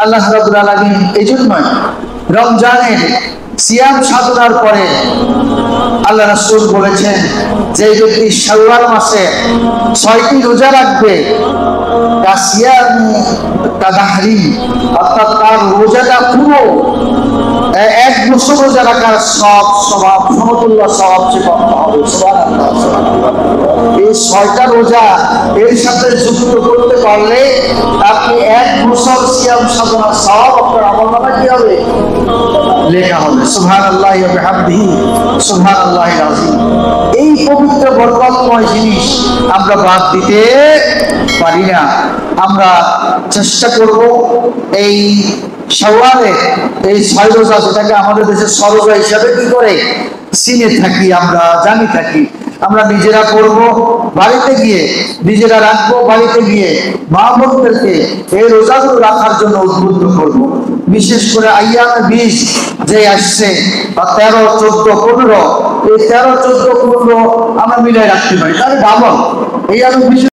আল্লাহ রাব্বুল আলামিন এই জন্যই রমজানের সিয়াম সাধনার পরে আল্লাহ রাসূল বলেছেন যে ব্যক্তি শাওয়াল মাসে 6টি রোজা রাখবে অর্থাৎ তার রোজাটা পুরো 1 বছর রোজা রাখার সব স্বভাব সমতুল্য সওয়াব সে প্রাপ্ত হবে। সুবহানাল্লাহ। এই 6টা রোজা এর সাথে যুক্ত করতে পারলে আপনি 1 বছর সিয়াম সাধনার সওয়াব আপনার আমলনামায় কি হবে? লেখা হবে। সুবহানাল্লাহ ওয়া বিহামদিহি সুবহানাল্লাহিল আযীম। এই পবিত্র বরকতময় জিনিস আমরা বাদ দিতে পারি না। আমরা চেষ্টা করব এই শাওয়ালে এই 6 রোজা, যেটাকে আমাদের দেশে সরোজা হিসাবে কি করে চিনে থাকি, আমরা জানি থাকি, আমরা নিজেরা করব, বাড়িতে গিয়ে নিজেরা রাখবো, বাড়িতে গিয়ে মা বোনদেরকে এই রোজাগুলো রাখার জন্য উদ্বুদ্ধ করব। বিশেষ করে আইয়ামে 20 যে আসছে বা 13, 14, 15, এই 13, 14, 15 আমরা মিলাই রাখতে পারি, তাহলে ডাবল এই আরো